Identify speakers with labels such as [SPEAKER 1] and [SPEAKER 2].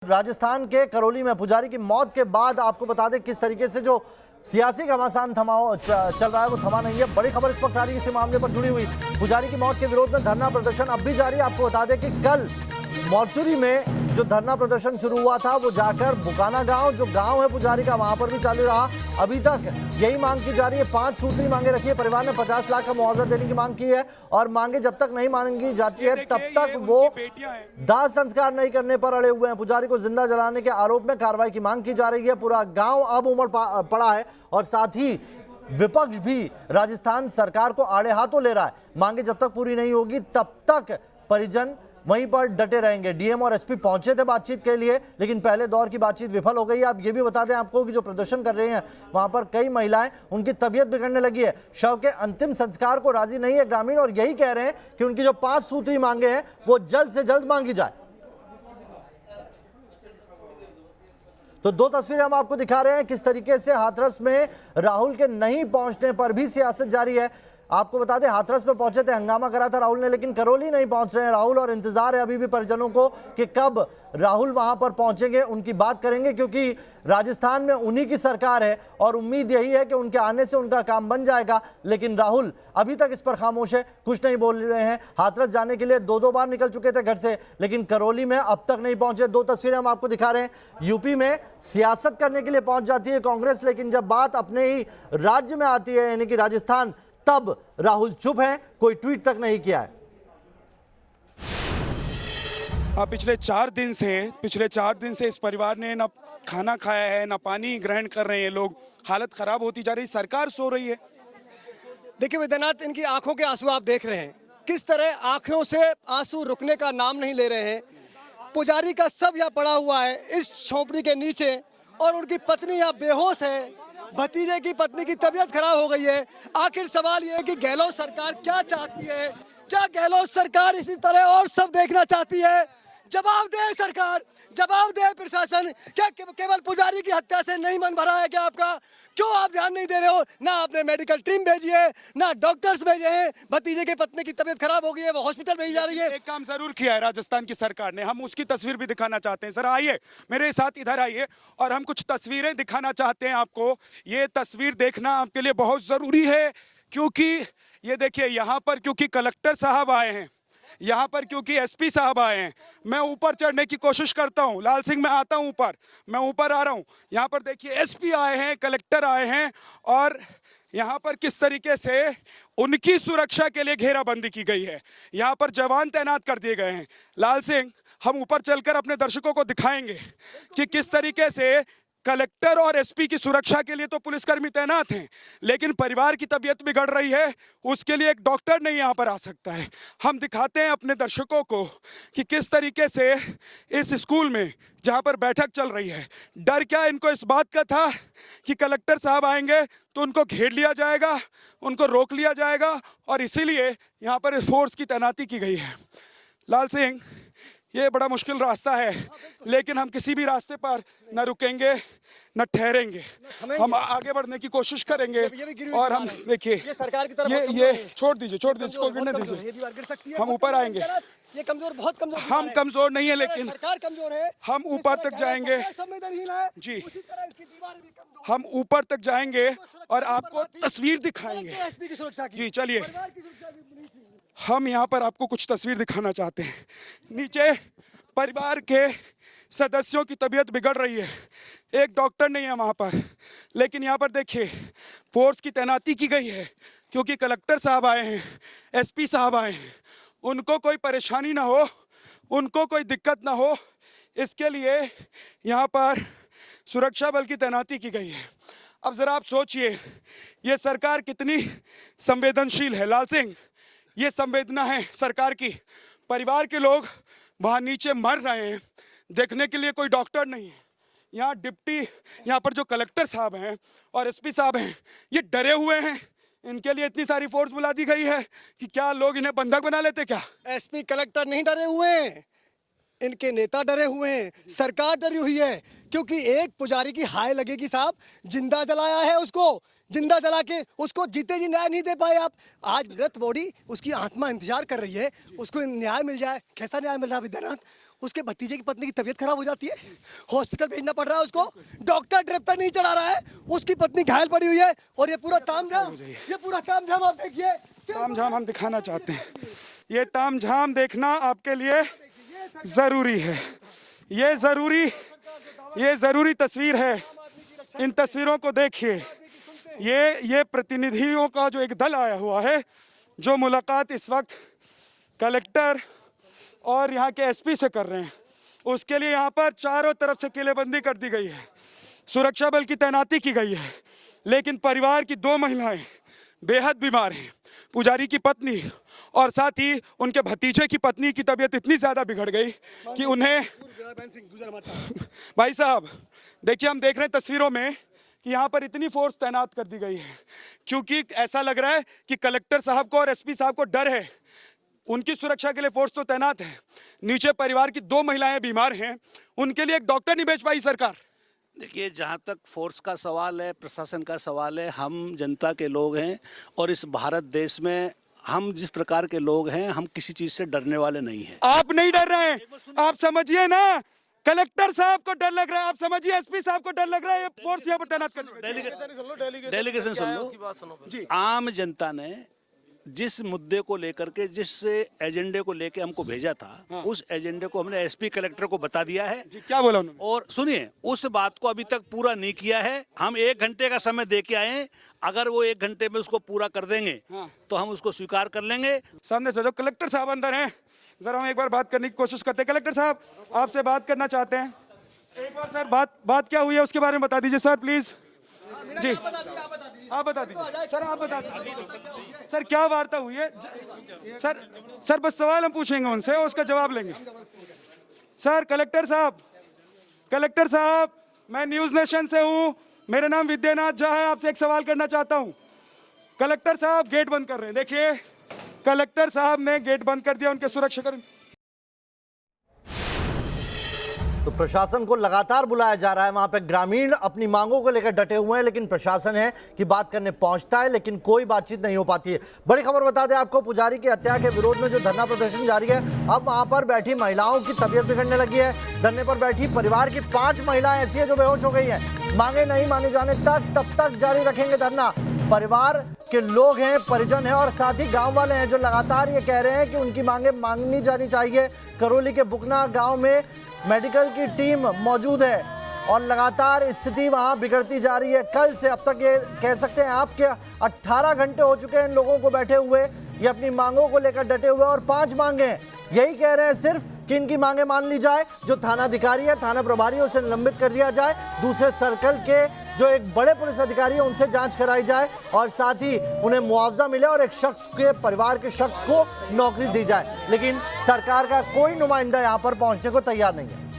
[SPEAKER 1] राजस्थान के करौली में पुजारी की मौत के बाद आपको बता दें किस तरीके से जो सियासी घमासान चल रहा है वो थमा नहीं है। बड़ी खबर इस वक्त आ रही है इसी मामले पर जुड़ी हुई। पुजारी की मौत के विरोध में धरना प्रदर्शन अब भी जारी है। आपको बता दें कि कल मौलसुरी में जो धरना प्रदर्शन शुरू हुआ था वो जाकर बुकाना गांव, जो गांव है पुजारी का, वहां पर भी चालू रहा। अभी तक यही मांग की जा रही है। 5 सूत्री मांगे रखी है। परिवार ने 50 लाख का मुआवजा देने की मांग की है और मांगे जब तक नहीं मांगी जाती है तब तक वो दाह संस्कार नहीं करने पर अड़े हुए हैं। पुजारी को जिंदा जलाने के आरोप में कार्रवाई की मांग की जा रही है। पूरा गांव अब उमड़ पड़ा है और साथ ही विपक्ष भी राजस्थान सरकार को आड़े हाथों ले रहा है। मांगे जब तक पूरी नहीं होगी तब तक परिजन वहीं पर डटे रहेंगे। डीएम और एसपी पहुंचे थे बातचीत के लिए, लेकिन पहले दौर की बातचीत विफल हो गई है। आप ये भी बता दें आपको कि जो प्रदर्शन कर रहे हैं वहां पर कई महिलाएं, उनकी तबीयत बिगड़ने लगी है। शव के अंतिम संस्कार को राजी नहीं है ग्रामीण और यही कह रहे हैं कि उनकी जो 5 सूत्री मांगे हैं वो जल्द से जल्द मांगी जाए। तो 2 तस्वीरें हम आपको दिखा रहे हैं किस तरीके से हाथरस में राहुल के नहीं पहुंचने पर भी सियासत जारी है। आपको बता दें हाथरस में पहुंचे थे, हंगामा करा था राहुल ने, लेकिन करौली नहीं पहुंच रहे हैं राहुल और इंतजार है अभी भी परिजनों को कि कब राहुल वहां पर पहुंचेंगे, उनकी बात करेंगे, क्योंकि राजस्थान में उन्हीं की सरकार है और उम्मीद यही है कि उनके आने से उनका काम बन जाएगा। लेकिन राहुल अभी तक इस पर खामोश है, कुछ नहीं बोल रहे हैं। हाथरस जाने के लिए 2 बार निकल चुके थे घर से, लेकिन करौली में अब तक नहीं पहुंचे। 2 तस्वीरें हम आपको दिखा रहे हैं। यूपी में सियासत करने के लिए पहुंच जाती है कांग्रेस, लेकिन जब बात अपने ही राज्य में आती है यानी कि राजस्थान, तब राहुल चुप हैं, कोई ट्वीट तक नहीं किया है।
[SPEAKER 2] पिछले 4 दिन से इस परिवार ने ना खाना खाया है, ना पानी ग्रहण कर रहे हैं लोग। हालत खराब होती जा रही, सरकार सो रही है।
[SPEAKER 3] देखिए वैद्यनाथ, इनकी आंखों के आंसू आप देख रहे हैं, किस तरह आंखों से आंसू रुकने का नाम नहीं ले रहे हैं। पुजारी का सब यहाँ पड़ा हुआ है इस झोपड़ी के नीचे और उनकी पत्नी यहाँ बेहोश है। भतीजे की पत्नी की तबीयत खराब हो गई है। आखिर सवाल ये है कि गहलोत सरकार क्या चाहती है? क्या गहलोत सरकार इसी तरह और सब देखना चाहती है? जवाब दे सरकार, जवाब दे प्रशासन। क्या केवल पुजारी की हत्या से नहीं मन भरा है क्या आपका? क्यों आप ध्यान नहीं दे रहे हो? ना आपने मेडिकल टीम भेजी है, ना डॉक्टर्स भेजे हैं। भतीजे की पत्नी की तबीयत खराब हो गई है, वो हॉस्पिटल भेजी जा रही है।
[SPEAKER 2] एक काम जरूर किया है राजस्थान की सरकार ने, हम उसकी तस्वीर भी दिखाना चाहते हैं। जरा आइए मेरे साथ, इधर आइए और हम कुछ तस्वीरें दिखाना चाहते हैं आपको। ये तस्वीर देखना आपके लिए बहुत जरूरी है, क्योंकि ये देखिए यहाँ पर क्योंकि कलेक्टर साहब आए हैं, यहाँ पर क्योंकि एसपी साहब आए हैं। मैं ऊपर चढ़ने की कोशिश करता हूँ, लाल सिंह मैं आता हूँ ऊपर, मैं ऊपर आ रहा हूँ। यहाँ पर देखिए एसपी आए हैं, कलेक्टर आए हैं और यहाँ पर किस तरीके से उनकी सुरक्षा के लिए घेराबंदी की गई है। यहाँ पर जवान तैनात कर दिए गए हैं। लाल सिंह, हम ऊपर चलकर अपने दर्शकों को दिखाएंगे कि किस तरीके से कलेक्टर और एसपी की सुरक्षा के लिए तो पुलिसकर्मी तैनात हैं, लेकिन परिवार की तबीयत बिगड़ रही है, उसके लिए एक डॉक्टर नहीं यहाँ पर आ सकता है। हम दिखाते हैं अपने दर्शकों को कि किस तरीके से इस स्कूल में जहाँ पर बैठक चल रही है, डर क्या इनको इस बात का था कि कलेक्टर साहब आएंगे तो उनको घेर लिया जाएगा, उनको रोक लिया जाएगा, और इसीलिए यहाँ पर फोर्स की तैनाती की गई है। लाल सिंह, ये बड़ा मुश्किल रास्ता है, लेकिन हम किसी भी रास्ते पर न रुकेंगे न ठहरेंगे। हम आगे बढ़ने की कोशिश करेंगे और हम देखिए
[SPEAKER 3] ये सरकार की तरफ
[SPEAKER 2] ये छोड़ दीजिए इसको गिरने दीजिए। हम ऊपर आएंगे।
[SPEAKER 3] ये कमजोर, बहुत कमजोर।
[SPEAKER 2] हम कमजोर नहीं है, लेकिन
[SPEAKER 3] सरकार कमजोर है।
[SPEAKER 2] हम ऊपर तक जाएंगे जी, हम ऊपर तक जाएंगे और आपको तस्वीर दिखाएंगे
[SPEAKER 3] एसपी की सुरक्षा की,
[SPEAKER 2] जी। चलिए,
[SPEAKER 3] परिवार की सुरक्षा की।
[SPEAKER 2] हम यहाँ पर आपको कुछ तस्वीर दिखाना चाहते हैं। नीचे परिवार के सदस्यों की तबीयत बिगड़ रही है, एक डॉक्टर नहीं है वहाँ पर, लेकिन यहाँ पर देखिए फोर्स की तैनाती की गई है, क्योंकि कलेक्टर साहब आए हैं, एसपी साहब आए हैं। उनको कोई परेशानी ना हो, उनको कोई दिक्कत ना हो, इसके लिए यहाँ पर सुरक्षा बल की तैनाती की गई है। अब ज़रा आप सोचिए ये सरकार कितनी संवेदनशील है। लाल सिंह, ये संवेदना है सरकार की। परिवार के लोग वहाँ नीचे मर रहे हैं, देखने के लिए कोई डॉक्टर नहीं है। यहाँ डिप्टी, यहाँ पर जो कलेक्टर साहब हैं और एसपी साहब हैं, ये डरे हुए हैं। इनके लिए इतनी सारी फोर्स बुला दी गई है कि क्या लोग इन्हें बंधक बना लेते क्या?
[SPEAKER 3] एसपी कलेक्टर नहीं डरे हुए हैं, इनके नेता डरे हुए हैं, सरकार डरी हुई है, क्योंकि एक पुजारी की हाय लगेगी साहब, जिंदा जलाया है उसको, जिंदा जला के उसको जीते जी न्याय नहीं दे पाए आप। आज मृत बॉडी, उसकी आत्मा इंतजार कर रही है, उसको न्याय मिल जाए। कैसा न्याय मिल रहा है विद्यानाथ? उसके भतीजे की पत्नी की तबीयत खराब हो जाती है, हॉस्पिटल भेजना पड़ रहा है उसको, डॉक्टर ड्रिप तक नहीं चढ़ा रहा है, उसकी पत्नी घायल पड़ी हुई है, और ये पूरा तामझाम आप देखिए।
[SPEAKER 2] तामझाम हम दिखाना चाहते हैं, ये तामझाम देखना आपके लिए जरूरी है। ये जरूरी तस्वीर है। इन तस्वीरों को देखिए। ये प्रतिनिधियों का जो एक दल आया हुआ है, जो मुलाकात इस वक्त कलेक्टर और यहाँ के एसपी से कर रहे हैं, उसके लिए यहाँ पर चारों तरफ से किलेबंदी कर दी गई है, सुरक्षा बल की तैनाती की गई है। लेकिन परिवार की 2 महिलाएं बेहद बीमार हैं, पुजारी की पत्नी और साथ ही उनके भतीजे की पत्नी की तबीयत इतनी ज़्यादा बिगड़ गई कि उन्हें, भाई साहब देखिए, हम देख रहे हैं तस्वीरों में कि यहाँ पर इतनी फोर्स तैनात कर दी गई है, क्योंकि ऐसा लग रहा है कि कलेक्टर साहब को और एसपी साहब को डर है। उनकी सुरक्षा के लिए फोर्स तो तैनात है, नीचे परिवार की 2 महिलाएं बीमार हैं, उनके लिए एक डॉक्टर नहीं भेज पाई सरकार।
[SPEAKER 4] देखिए, जहाँ तक फोर्स का सवाल है, प्रशासन का सवाल है, हम जनता के लोग हैं और इस भारत देश में हम जिस प्रकार के लोग हैं, हम किसी चीज़ से डरने वाले नहीं हैं।
[SPEAKER 2] आप नहीं डर रहे हैं, आप समझिए ना, कलेक्टर साहब को डर लग रहा है, आप समझिए एसपी साहब को डर लग रहा है, ये फोर्स यहाँ पर तैनात करने।
[SPEAKER 4] डेलीगेशन सुन लो। आम जनता ने जिस मुद्दे को लेकर के, जिस एजेंडे को लेके हमको भेजा था, उस एजेंडे को हमने एसपी कलेक्टर को बता दिया है।
[SPEAKER 2] जी, क्या बोला उन्होंने?
[SPEAKER 4] और सुनिए, उस बात को अभी तक पूरा नहीं किया है। हम 1 घंटे का समय दे के आए, अगर वो 1 घंटे में उसको पूरा कर देंगे तो हम उसको स्वीकार कर लेंगे।
[SPEAKER 2] सामने से जो कलेक्टर साहब अंदर हैं, जरा हम एक बार बात करने की कोशिश करते हैं। कलेक्टर साहब, आपसे बात करना चाहते हैं एक बार। सर, बात क्या हुई है उसके बारे में बता दीजिए सर, प्लीज। जी, आप बता दीजिए सर, आप बता दीजिए सर, क्या वार्ता हुई है सर? बस सवाल हम पूछेंगे उनसे और उसका जवाब लेंगे। सर, कलेक्टर साहब, मैं न्यूज नेशन से हूँ, मेरा नाम विद्यानाथ झा है, आपसे एक सवाल करना चाहता हूँ। कलेक्टर साहब गेट बंद कर रहे हैं, देखिए कलेक्टर साहब ने गेट बंद कर दिया, उनके सुरक्षाकर्मी।
[SPEAKER 1] तो प्रशासन को लगातार बुलाया जा रहा है, वहां पे ग्रामीण अपनी मांगों को लेकर डटे हुए हैं, लेकिन प्रशासन है कि बात करने पहुंचता है, लेकिन कोई बातचीत नहीं हो पाती है। बड़ी खबर बता दें आपको, पुजारी की हत्या के विरोध में जो धरना प्रदर्शन जारी है, अब वहां पर बैठी महिलाओं की तबीयत बिगड़ने लगी है। धरने पर बैठी परिवार की 5 महिलाएं ऐसी है जो बेहोश हो गई है। मांगे नहीं माने जाने तक तब तक जारी रखेंगे धरना। परिवार के लोग हैं, परिजन हैं और साथ ही गांव वाले हैं जो लगातार ये कह रहे हैं कि उनकी मांगे मांगनी जानी चाहिए। करौली के बुकना गांव में मेडिकल की टीम मौजूद है और लगातार स्थिति वहां बिगड़ती जा रही है। कल से अब तक ये कह सकते हैं आप कि 18 घंटे हो चुके हैं इन लोगों को बैठे हुए, ये अपनी मांगों को लेकर डटे हुए और 5 मांगे हैं। यही कह रहे हैं सिर्फ कि इनकी मांगे मान ली जाए, जो थानाधिकारी है, थाना प्रभारी है, उसे निलंबित कर दिया जाए, दूसरे सर्कल के जो एक बड़े पुलिस अधिकारी है उनसे जांच कराई जाए और साथ ही उन्हें मुआवजा मिले और एक शख्स के परिवार के शख्स को नौकरी दी जाए। लेकिन सरकार का कोई नुमाइंदा यहां पर पहुंचने को तैयार नहीं है।